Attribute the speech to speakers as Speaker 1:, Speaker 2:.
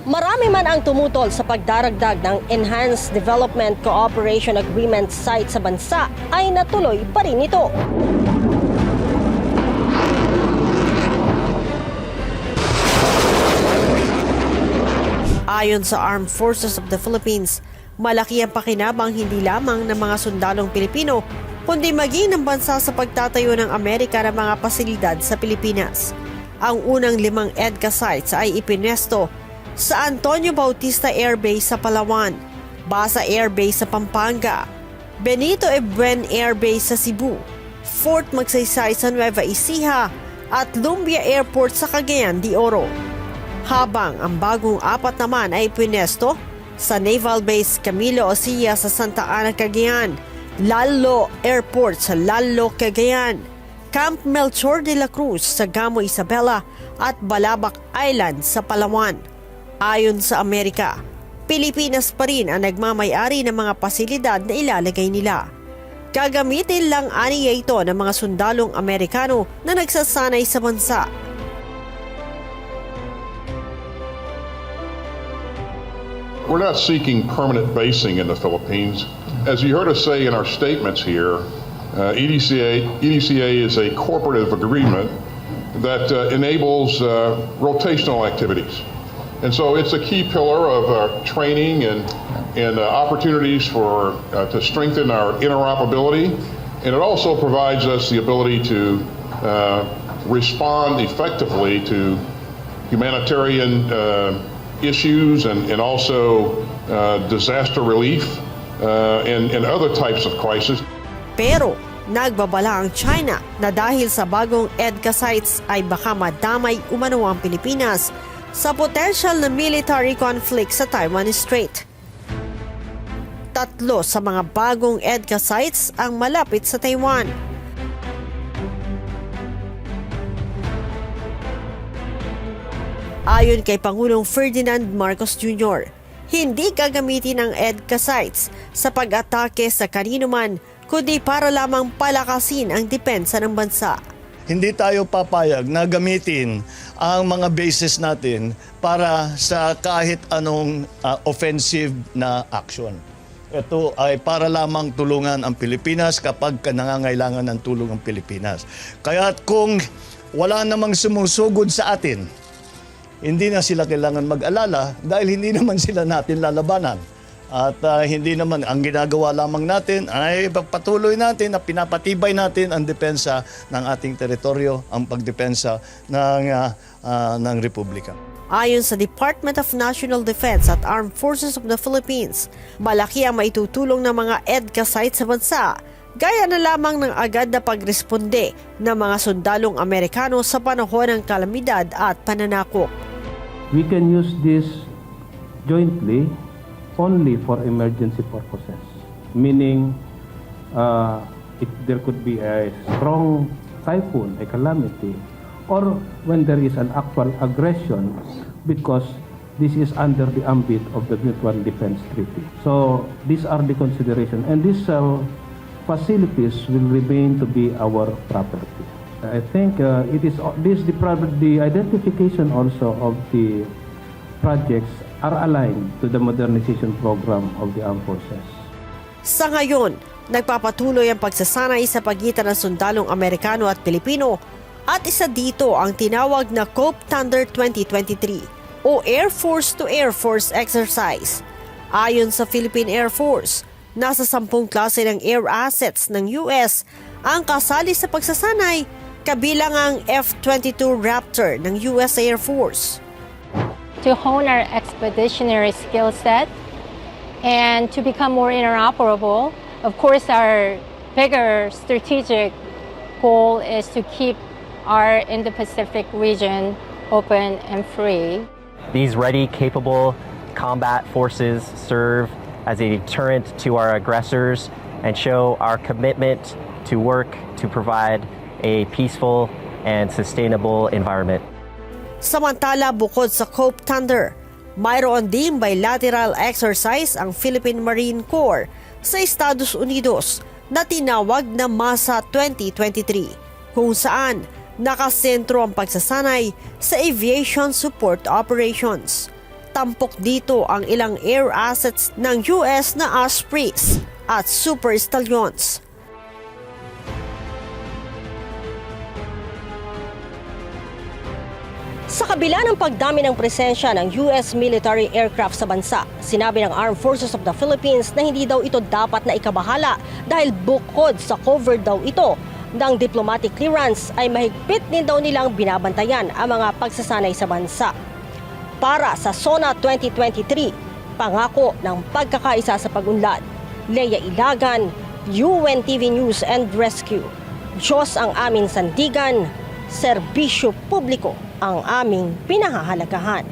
Speaker 1: Marami man ang tumutol sa pagdaragdag ng Enhanced Development Cooperation Agreement site sa bansa, ay natuloy pa rin ito. Ayon sa Armed Forces of the Philippines, malaki ang pakinabang hindi lamang ng mga sundalong Pilipino, kundi maging ng bansa sa pagtatayo ng Amerika ng mga pasilidad sa Pilipinas. Ang unang 5 EDCA sites ay ipinwesto sa Antonio Bautista Air Base sa Palawan, Basa Air Base sa Pampanga, Benito Ebuen Air Base sa Cebu, Fort Magsaysay sa Nueva Ecija at Lumbia Airport sa Cagayan de Oro. Habang ang bagong 4 naman ay ipinwesto sa Naval Base Camilo Osilla sa Santa Ana, Cagayan, Lalo Airport sa Lalo, Cagayan, Camp Melchor de la Cruz sa Gamo Isabela at Balabac Island sa Palawan. Ayon sa Amerika, Pilipinas pa rin ang nagmamay-ari ng mga pasilidad na ilalagay nila. Gagamitin lang aniya ito ng mga sundalong Amerikano na nagsasanay sa bansa.
Speaker 2: We're not seeking permanent basing in the Philippines. As you heard us say in our statements here, EDCA is a cooperative agreement that enables rotational activities. And so it's a key pillar of training and opportunities to strengthen our interoperability. And it also provides us the ability to respond effectively to humanitarian issues and also disaster relief and other types of crises.
Speaker 1: Pero nagbabala ang China na dahil sa bagong EDCA sites ay baka madamay umano ang Pilipinas sa potential na military conflict sa Taiwan Strait. 3 sa mga bagong EDCA sites ang malapit sa Taiwan. Ayon kay Pangulong Ferdinand Marcos Jr., hindi gagamitin ang EDCA sites sa pag-atake sa kanino man, kundi para lamang palakasin ang depensa ng bansa.
Speaker 3: Hindi tayo papayag na gamitin ang mga bases natin para sa kahit anong offensive na action. Ito ay para lamang tulungan ang Pilipinas kapag nangangailangan ng tulong ang Pilipinas. Kaya kung wala namang sumusugod sa atin, hindi na sila kailangan mag-alala dahil hindi naman sila natin lalabanan. At hindi naman, ang ginagawa lamang natin ay patuloy natin na pinapatibay natin ang depensa ng ating teritoryo, ang pagdepensa ng Republika.
Speaker 1: Ayon sa Department of National Defense at Armed Forces of the Philippines, malaki ang maitutulong ng mga EDCA sites sa bansa, gaya na lamang ng agad na pagresponde ng mga sundalong Amerikano sa panahon ng kalamidad at pananakop.
Speaker 4: We can use this jointly only for emergency purposes, meaning if there could be a strong typhoon, a calamity, or when there is an actual aggression, because this is under the ambit of the Mutual Defense Treaty. So these are the considerations, and these facilities will remain to be our property. I think it is the identification also of the projects are aligned to the modernization program of the armed forces.
Speaker 1: Sa ngayon, nagpapatuloy ang pagsasanay sa pagitan ng sundalong Amerikano at Pilipino, at isa dito ang tinawag na COPE Thunder 2023 o Air Force to Air Force exercise. Ayon sa Philippine Air Force, nasa 10 klase ng air assets ng US ang kasali sa pagsasanay, kabilang ang F-22 Raptor ng US Air Force.
Speaker 5: To hone our expeditionary skill set and to become more interoperable. Of course, our bigger strategic goal is to keep our Indo-Pacific region open and free.
Speaker 6: These ready, capable combat forces serve as a deterrent to our aggressors and show our commitment to work to provide a peaceful and sustainable environment.
Speaker 1: Samantala, bukod sa COPE Thunder, mayroon din bilateral exercise ang Philippine Marine Corps sa Estados Unidos na tinawag na MASA 2023, kung saan nakasentro ang pagsasanay sa aviation support operations. tampok dito ang ilang air assets ng US na Ospreys at Super Stallions.
Speaker 7: Sa kabila ng pagdami ng presensya ng US military aircraft sa bansa, sinabi ng Armed Forces of the Philippines na hindi daw ito dapat na ikabahala dahil bukod sa cover daw ito ng diplomatic clearance ay mahigpit din daw nilang binabantayan ang mga pagsasanay sa bansa. Para sa SONA 2023, pangako ng pagkakaisa sa pag-unlad. Leia Ilagan, UNTV News and Rescue. Diyos ang aming sandigan, serbisyo publiko ang aming pinahahalagahan.